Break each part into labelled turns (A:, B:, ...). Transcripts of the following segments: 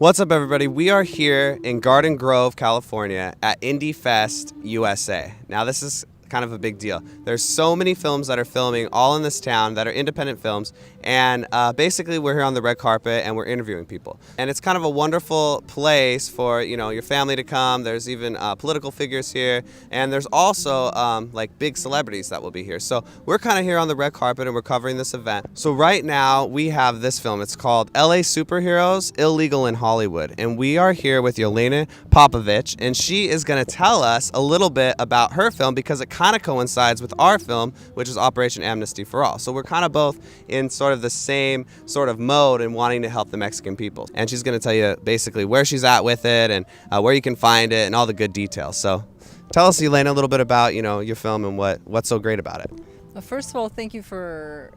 A: What's up, everybody? We are here in Garden Grove, California at Indie Fest USA. Now, this is kind of a big deal. There's so many films that are filming all in this town that are independent films, and basically we're here on the red carpet and we're interviewing people. And it's kind of a wonderful place for, you know, your family to come. There's even political figures here, and there's also like big celebrities that will be here. So we're kind of here on the red carpet and we're covering this event. So right now we have this film. It's called LA Superheroes, Illegal in Hollywood. And we are here with Yelena Popovich, and she is going to tell us a little bit about her film because it kind of coincides with our film, which is Operation Amnesty for All. So we're kind of both in sort of the same sort of mode and wanting to help the Mexican people. And she's going to tell you basically where she's at with it and where you can find it and all the good details. So tell us, Yelena, a little bit about, you know, your film and what's so great about it.
B: First of all, thank you for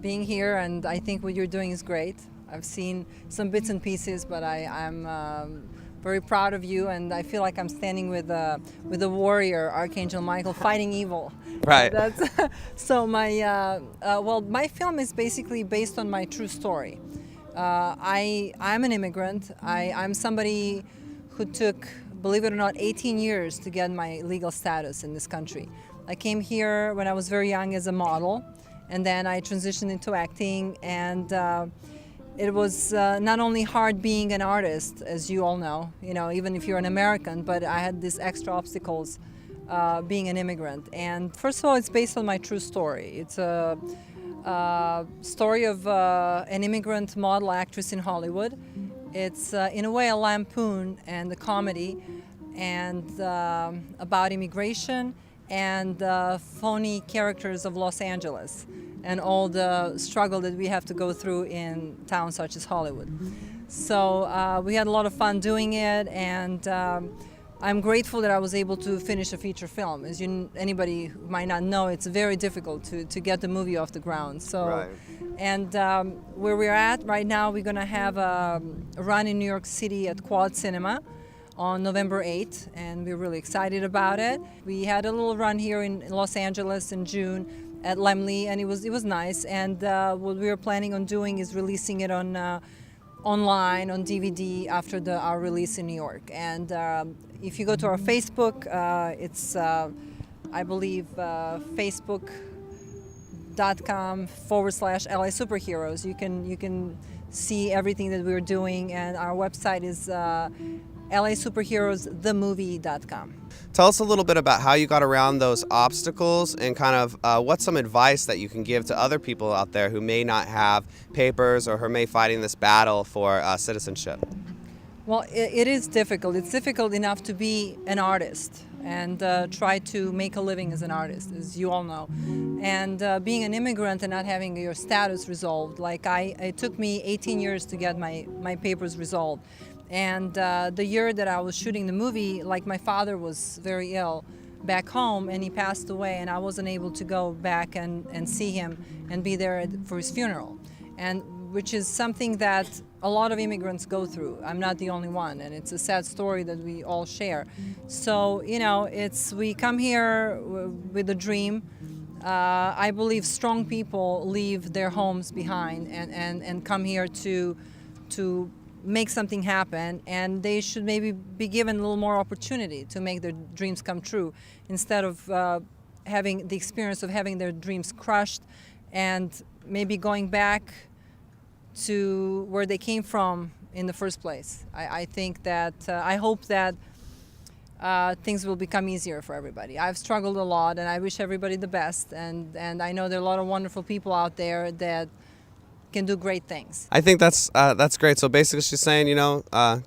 B: being here, and I think what you're doing is great. I've seen some bits and pieces, but I'm very proud of you, and I feel like I'm standing with a warrior, Archangel Michael, fighting evil.
A: Right.
B: So my film is basically based on my true story. I'm an immigrant. I'm somebody who took, believe it or not, 18 years to get my legal status in this country. I came here when I was very young as a model, and then I transitioned into acting, and it was not only hard being an artist, as you all know, even if you're an American, but I had these extra obstacles being an immigrant. And first of all, it's based on my true story. It's a story of an immigrant model actress in Hollywood. It's in a way a lampoon and a comedy, and about immigration and phony characters of Los Angeles and all the struggle that we have to go through in towns such as Hollywood. So we had a lot of fun doing it, and I'm grateful that I was able to finish a feature film. As anybody who might not know, it's very difficult to get the movie off the ground. So,
A: Right.
B: And where we're at right now, we're gonna have a run in New York City at Quad Cinema on November 8th, and we're really excited about it. We had a little run here in Los Angeles in June at Lemley, and it was nice. And what we are planning on doing is releasing it on online on DVD after our release in New York. And if you go to our Facebook, it's I believe facebook.com/LA Superheroes. You can see everything that we're doing, and our website is LASuperheroesthemovie.com.
A: Tell us a little bit about how you got around those obstacles and kind of what's some advice that you can give to other people out there who may not have papers or who may be fighting this battle for citizenship.
B: Well, it is difficult. It's difficult enough to be an artist and try to make a living as an artist, as you all know. And being an immigrant and not having your status resolved, like it took me 18 years to get my papers resolved. And the year that I was shooting the movie, like, my father was very ill back home, and he passed away, and I wasn't able to go back and see him and be there for his funeral, and which is something that a lot of immigrants go through. I'm not the only one, and it's a sad story that we all share. So, we come here with a dream. I believe strong people leave their homes behind and come here to make something happen, and they should maybe be given a little more opportunity to make their dreams come true instead of having the experience of having their dreams crushed and maybe going back to where they came from in the first place. I think that I hope that things will become easier for everybody. I've struggled a lot, and I wish everybody the best, and I know there are a lot of wonderful people out there that can do great things.
A: I think that's great. So basically she's saying,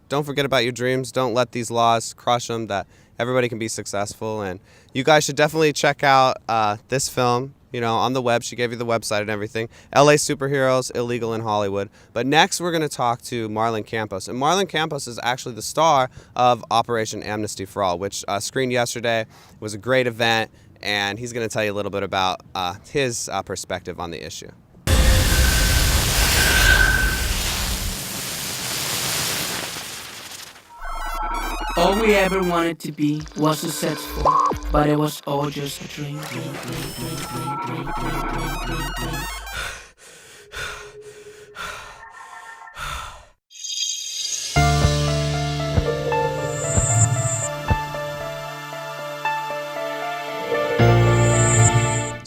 A: don't forget about your dreams. Don't let these laws crush them, that everybody can be successful. And you guys should definitely check out this film, on the web. She gave you the website and everything. LA Superheroes, Illegal in Hollywood. But next we're going to talk to Marlon Campos. And Marlon Campos is actually the star of Operation Amnesty for All, which screened yesterday. It was a great event, and he's going to tell you a little bit about his perspective on the issue.
C: All we ever wanted to be was successful, but it was all just a dream.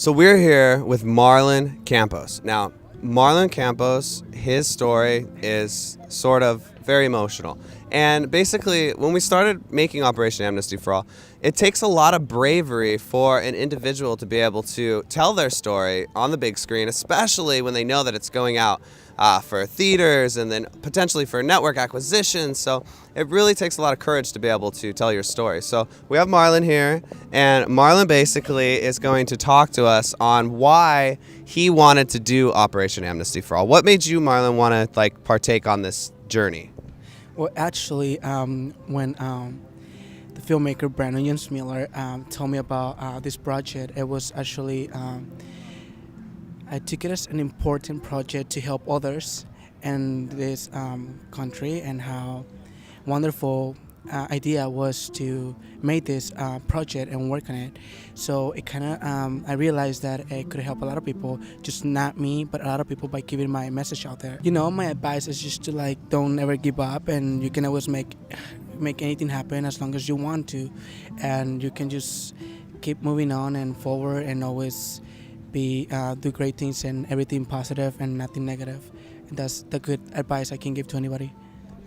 A: So we're here with Marlon Campos. Now, Marlon Campos, his story is sort of very emotional. And basically, when we started making Operation Amnesty for All, it takes a lot of bravery for an individual to be able to tell their story on the big screen, especially when they know that it's going out for theaters and then potentially for network acquisitions. So it really takes a lot of courage to be able to tell your story. So we have Marlon here, and Marlon basically is going to talk to us on why he wanted to do Operation Amnesty for All. What made you, Marlon, want to partake on this journey?
C: Well, actually, when the filmmaker Brandon Jens Miller told me about this project, it was actually I took it as an important project to help others in this country, and how wonderful idea was to make this project and work on it. So it kind of I realized that it could help a lot of people, just not me, but a lot of people by giving my message out there. You know, my advice is just to don't ever give up, and you can always make anything happen as long as you want to, and you can just keep moving on and forward and always do great things and everything positive and nothing negative. And that's the good advice I can give to anybody.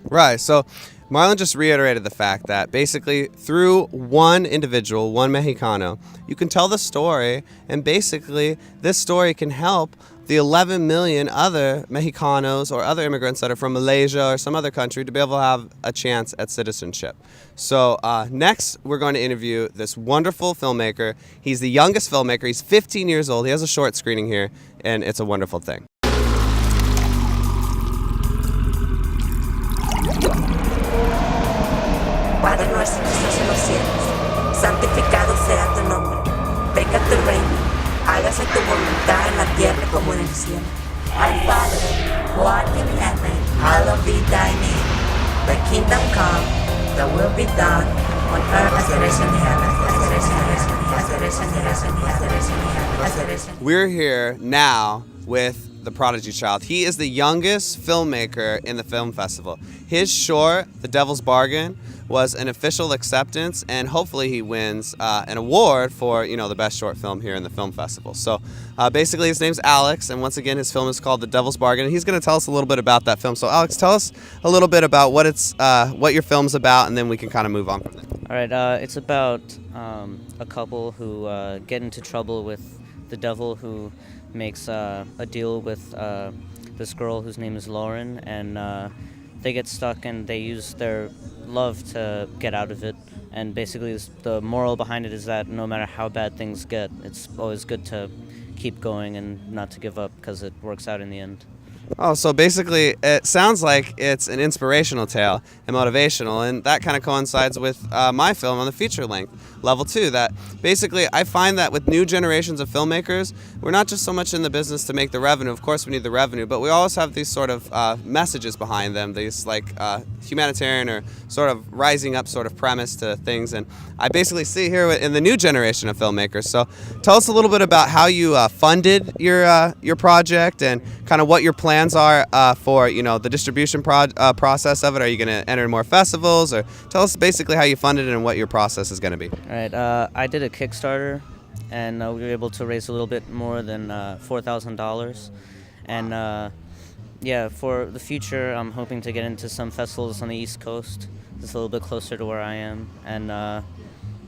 A: Right. So Marlon just reiterated the fact that basically through one individual, one Mexicano, you can tell the story, and basically this story can help the 11 million other Mexicanos or other immigrants that are from Malaysia or some other country to be able to have a chance at citizenship. So next, we're going to interview this wonderful filmmaker. He's the youngest filmmaker. He's 15 years old. He has a short screening here, and it's a wonderful thing.
D: Padre nuestro que estás en los cielos, santificado sea tu nombre. Venga tu reino, hágase tu voluntad en la tierra como en el cielo. Our Father, who art in heaven, hallowed be thy name. Thy kingdom come, thy will be done, on earth as it is in heaven.
A: We're here now with the Prodigy Child. He is the youngest filmmaker in the film festival. His short, The Devil's Bargain, was an official acceptance, and hopefully he wins an award for the best short film here in the film festival. So basically his name's Alex, and once again his film is called The Devil's Bargain, and he's going to tell us a little bit about that film. So Alex, tell us a little bit about what your film's about, and then we can kind of move on from there.
E: All right, it's about a couple who get into trouble with the devil, who makes a deal with this girl whose name is Lauren, and they get stuck and they use their love to get out of it. And basically the moral behind it is that no matter how bad things get, it's always good to keep going and not to give up, because it works out in the end.
A: Oh, so basically it sounds like it's an inspirational tale and motivational, and that kind of coincides with my film on the feature length, Level 2, that basically I find that with new generations of filmmakers, we're not just so much in the business to make the revenue. Of course we need the revenue, but we always have these sort of messages behind them, these humanitarian or sort of rising up sort of premise to things, and I basically see here in the new generation of filmmakers. So tell us a little bit about how you funded your project, and kind of what your plans are for the distribution process of it. Are you going to enter more festivals, or tell us basically how you funded it and what your process is going to be?
E: All right, I did a Kickstarter, and we were able to raise a little bit more than $4,000, and yeah, for the future I'm hoping to get into some festivals on the East Coast, just a little bit closer to where I am, and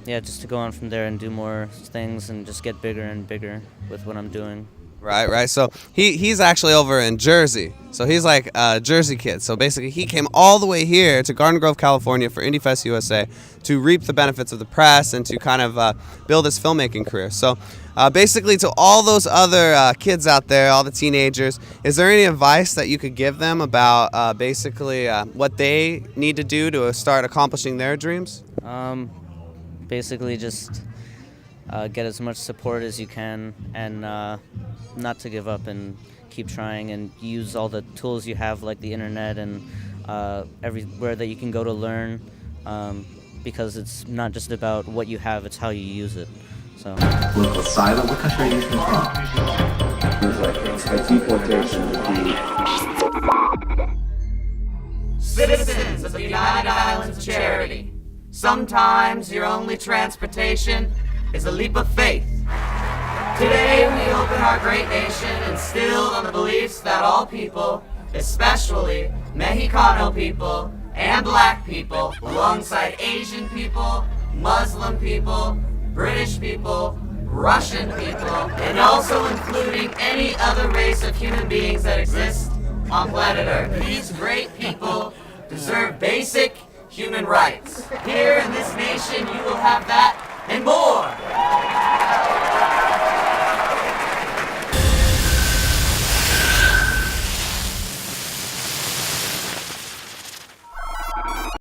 E: yeah, just to go on from there and do more things and just get bigger and bigger with what I'm doing.
A: Right. So he's actually over in Jersey. So he's like a Jersey kid. So basically he came all the way here to Garden Grove, California for IndieFest USA to reap the benefits of the press and to kind of build his filmmaking career. So basically to all those other kids out there, all the teenagers, is there any advice that you could give them about basically what they need to do to start accomplishing their dreams?
E: Basically just get as much support as you can, and not to give up, and keep trying, and use all the tools you have, like the internet and everywhere that you can go to learn, because it's not just about what you have, it's how you use it. So.
F: With asylum, what country are you from? It was like deportation would be.
G: Citizens of the United Islands of Charity, sometimes your only transportation is a leap of faith. Today we open our great nation instilled on the beliefs that all people, especially Mexicano people and black people, alongside Asian people, Muslim people, British people, Russian people, and also including any other race of human beings that exist on planet Earth. These great people deserve basic human rights. Here in this nation, you will have that and more.